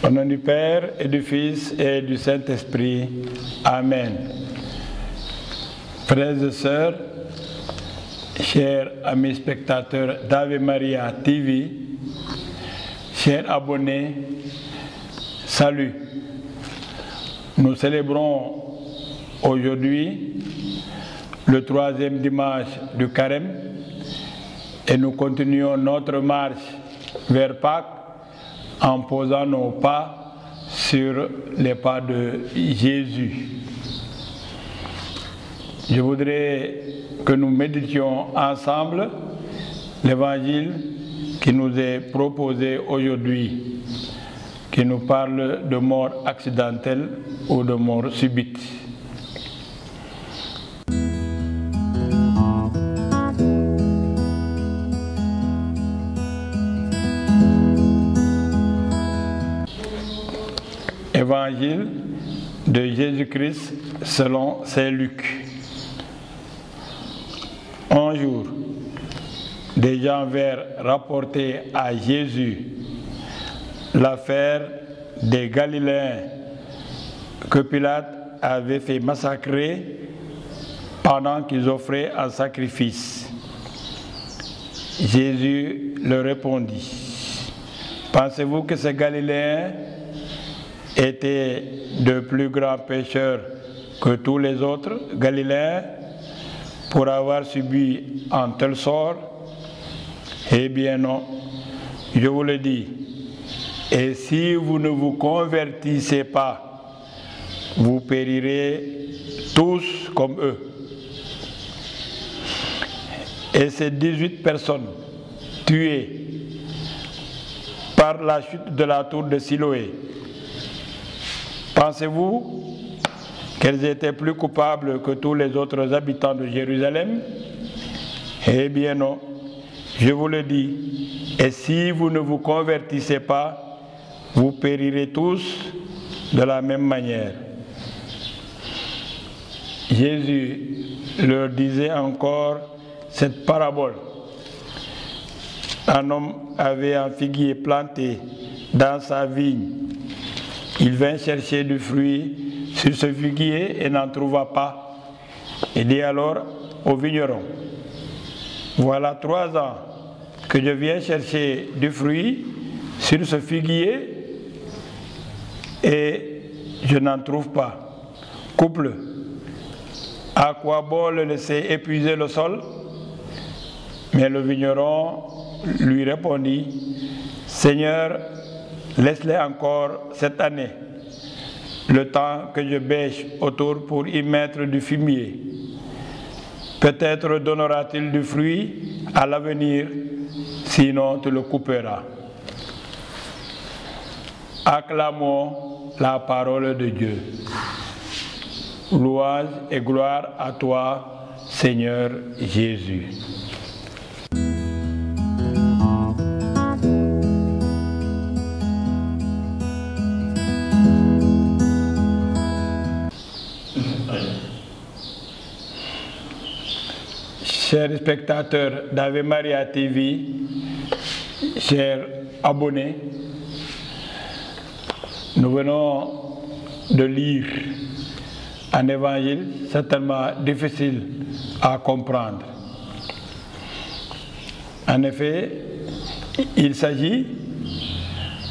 Au nom du Père et du Fils et du Saint-Esprit. Amen. Frères et sœurs, chers amis spectateurs d'Ave Maria TV, chers abonnés, salut. Nous célébrons aujourd'hui le 3e dimanche du Carême et nous continuons notre marche vers Pâques en posant nos pas sur les pas de Jésus. Je voudrais que nous méditions ensemble l'évangile qui nous est proposé aujourd'hui, qui nous parle de mort accidentelle ou de mort subite. Évangile de Jésus-Christ selon saint Luc. Un jour, des gens vinrent rapporter à Jésus l'affaire des Galiléens que Pilate avait fait massacrer pendant qu'ils offraient un sacrifice. Jésus leur répondit: pensez-vous que ces Galiléens étaient de plus grands pécheurs que tous les autres Galiléens pour avoir subi un tel sort? Eh bien non, je vous le dis. Et si vous ne vous convertissez pas, vous périrez tous comme eux. Et ces 18 personnes tuées par la chute de la tour de Siloé, pensez-vous qu'elles étaient plus coupables que tous les autres habitants de Jérusalem? Eh bien non, je vous le dis. Et si vous ne vous convertissez pas, vous périrez tous de la même manière. Jésus leur disait encore cette parabole. Un homme avait un figuier planté dans sa vigne. Il vint chercher du fruit sur ce figuier et n'en trouva pas. Il dit alors au vigneron: voilà 3 ans que je viens chercher du fruit sur ce figuier et je n'en trouve pas. Coupe-le. À quoi bon le laisser épuiser le sol? Mais le vigneron lui répondit: Seigneur, laisse-les encore cette année, le temps que je bêche autour pour y mettre du fumier. Peut-être donnera-t-il du fruit à l'avenir, sinon tu le couperas. Acclamons la parole de Dieu. Louange et gloire à toi, Seigneur Jésus. Chers spectateurs d'Ave Maria TV, chers abonnés, nous venons de lire un évangile certainement difficile à comprendre. En effet, il s'agit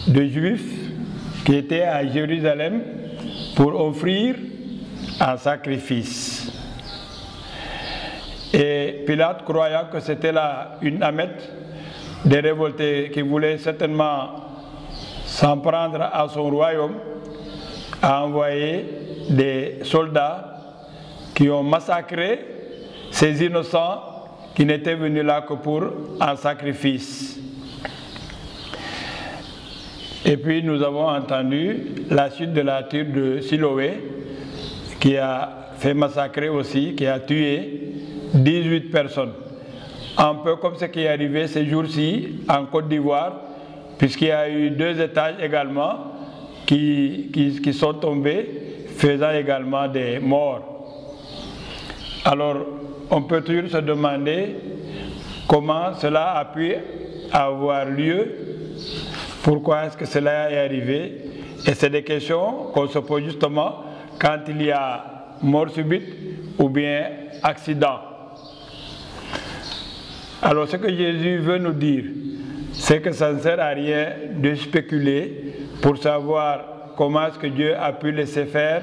de Juifs qui étaient à Jérusalem pour offrir un sacrifice. Et Pilate, croyant que c'était là une amette des révoltés qui voulaient certainement s'en prendre à son royaume, a envoyé des soldats qui ont massacré ces innocents qui n'étaient venus là que pour un sacrifice. Et puis nous avons entendu la suite de la tour de Siloé qui a fait massacrer aussi, qui a tué 18 personnes. Un peu comme ce qui est arrivé ces jours-ci en Côte d'Ivoire, puisqu'il y a eu 2 étages également qui sont tombés, faisant également des morts. Alors, on peut toujours se demander comment cela a pu avoir lieu, pourquoi est-ce que cela est arrivé, Et c'est des questions qu'on se pose justement quand il y a mort subite ou bien accident. Alors ce que Jésus veut nous dire, c'est que ça ne sert à rien de spéculer pour savoir comment est-ce que Dieu a pu laisser faire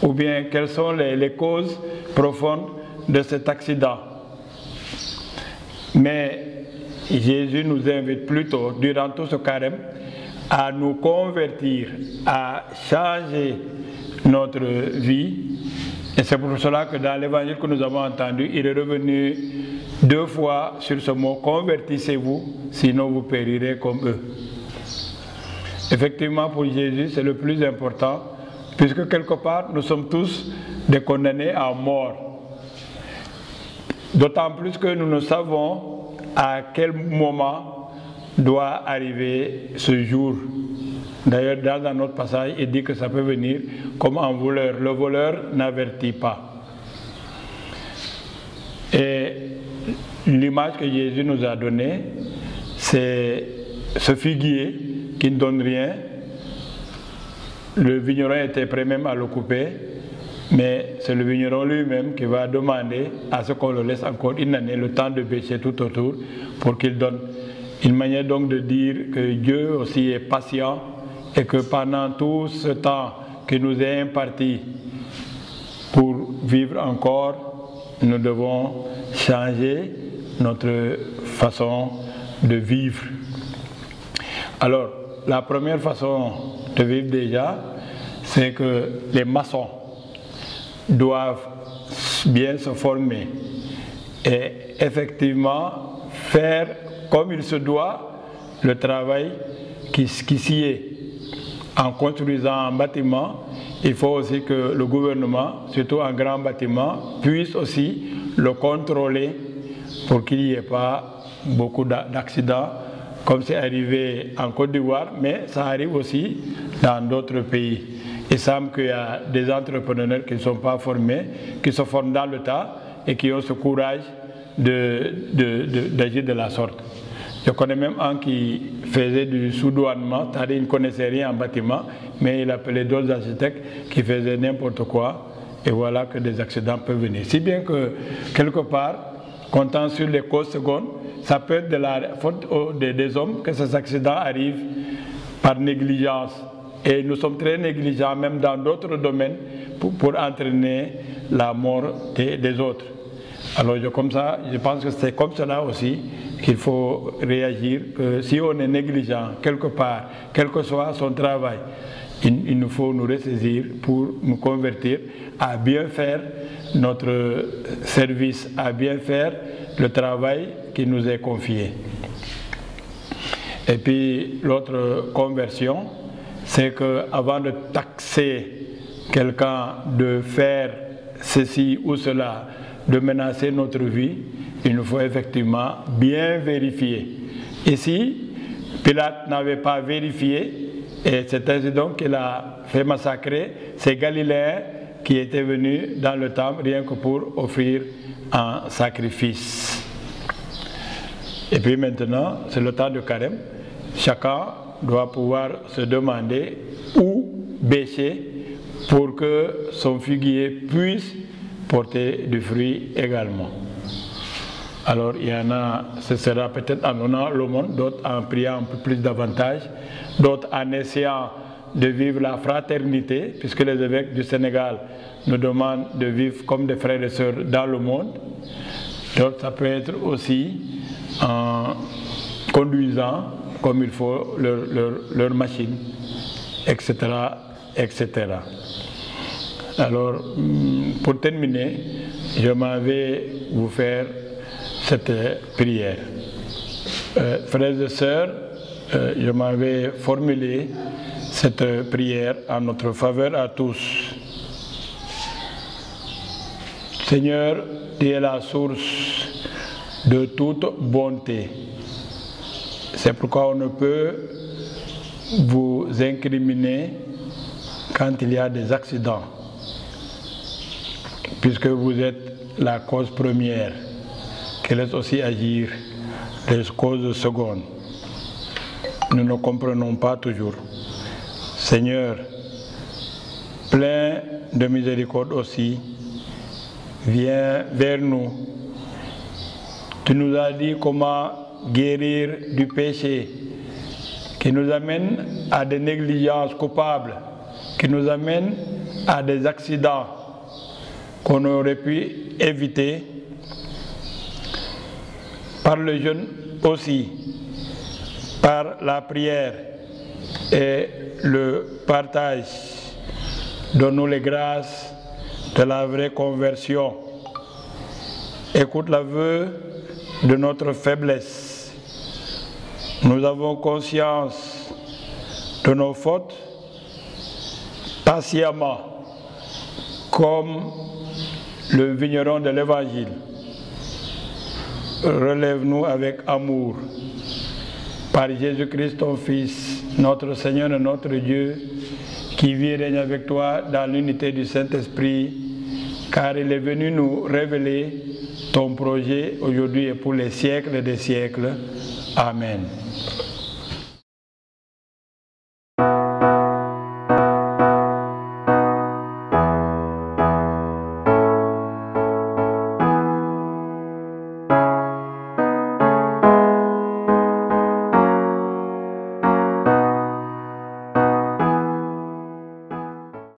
ou bien quelles sont les causes profondes de cet accident. Mais Jésus nous invite plutôt, durant tout ce carême, à nous convertir, à changer notre vie. Et c'est pour cela que dans l'évangile que nous avons entendu, il est revenu 2 fois sur ce mot, convertissez-vous, sinon vous périrez comme eux. Effectivement, pour Jésus, c'est le plus important, puisque quelque part, nous sommes tous des condamnés à mort. D'autant plus que nous ne savons à quel moment doit arriver ce jour. D'ailleurs, dans un autre passage, il dit que ça peut venir comme un voleur. Le voleur n'avertit pas. Et l'image que Jésus nous a donnée, c'est ce figuier qui ne donne rien. Le vigneron était prêt même à le couper, mais c'est le vigneron lui-même qui va demander à ce qu'on le laisse encore une année, le temps de bêcher tout autour, pour qu'il donne. Une manière donc de dire que Dieu aussi est patient et que pendant tout ce temps qui nous est imparti pour vivre encore, nous devons changer notre façon de vivre. Alors, la première façon de vivre déjà, c'est que les maçons doivent bien se former et effectivement faire comme il se doit le travail qui s'y est. En construisant un bâtiment, il faut aussi que le gouvernement, surtout un grand bâtiment, puisse aussi le contrôler pour qu'il n'y ait pas beaucoup d'accidents, comme c'est arrivé en Côte d'Ivoire, mais ça arrive aussi dans d'autres pays. Il semble qu'il y a des entrepreneurs qui ne sont pas formés, qui se forment dans le tas et qui ont ce courage d'agir de la sorte. Je connais même un qui faisait du sous-douanement, c'est-à-dire il ne connaissait rien en bâtiment, mais il appelait d'autres architectes qui faisaient n'importe quoi, et voilà que des accidents peuvent venir. Si bien que, quelque part, comptant sur les causes secondes, ça peut être de la faute des hommes que ces accidents arrivent par négligence. Et nous sommes très négligents, même dans d'autres domaines, pour entraîner la mort des autres. Alors je pense que c'est comme cela aussi qu'il faut réagir, que si on est négligent quelque part, quel que soit son travail, il nous faut nous ressaisir pour nous convertir à bien faire notre service, à bien faire le travail qui nous est confié. Et puis l'autre conversion, c'est qu'avant de taxer quelqu'un de faire ceci ou cela, de menacer notre vie, il nous faut effectivement bien vérifier. Ici, Pilate n'avait pas vérifié, et c'est ainsi donc qu'il a fait massacrer ces Galiléens qui étaient venus dans le temple rien que pour offrir un sacrifice. Et puis maintenant, c'est le temps de carême. Chacun doit pouvoir se demander où bêcher pour que son figuier puisse porter du fruit également. Alors il y en a, ce sera peut-être en donnant l'aumône, d'autres en priant un peu plus davantage, d'autres en essayant de vivre la fraternité, puisque les évêques du Sénégal nous demandent de vivre comme des frères et sœurs dans le monde. D'autres, ça peut être aussi en conduisant comme il faut leur machine, etc., etc. Alors, pour terminer, je m'en vais vous faire cette prière. Frères et sœurs, je m'en vais formuler cette prière en notre faveur à tous. Seigneur, tu es la source de toute bonté. C'est pourquoi on ne peut vous incriminer quand il y a des accidents, puisque vous êtes la cause première, qui laisse aussi agir les causes secondes. Nous ne comprenons pas toujours. Seigneur, plein de miséricorde aussi, viens vers nous. Tu nous as dit comment guérir du péché qui nous amène à des négligences coupables, qui nous amène à des accidents qu'on aurait pu éviter par le jeûne aussi, par la prière et le partage. Donne-nous les grâces de la vraie conversion. Écoute l'aveu de notre faiblesse. Nous avons conscience de nos fautes patiemment, comme le vigneron de l'Évangile. Relève-nous avec amour. Par Jésus-Christ, ton Fils, notre Seigneur et notre Dieu, qui vit et règne avec toi dans l'unité du Saint-Esprit, car il est venu nous révéler ton projet aujourd'hui et pour les siècles des siècles. Amen.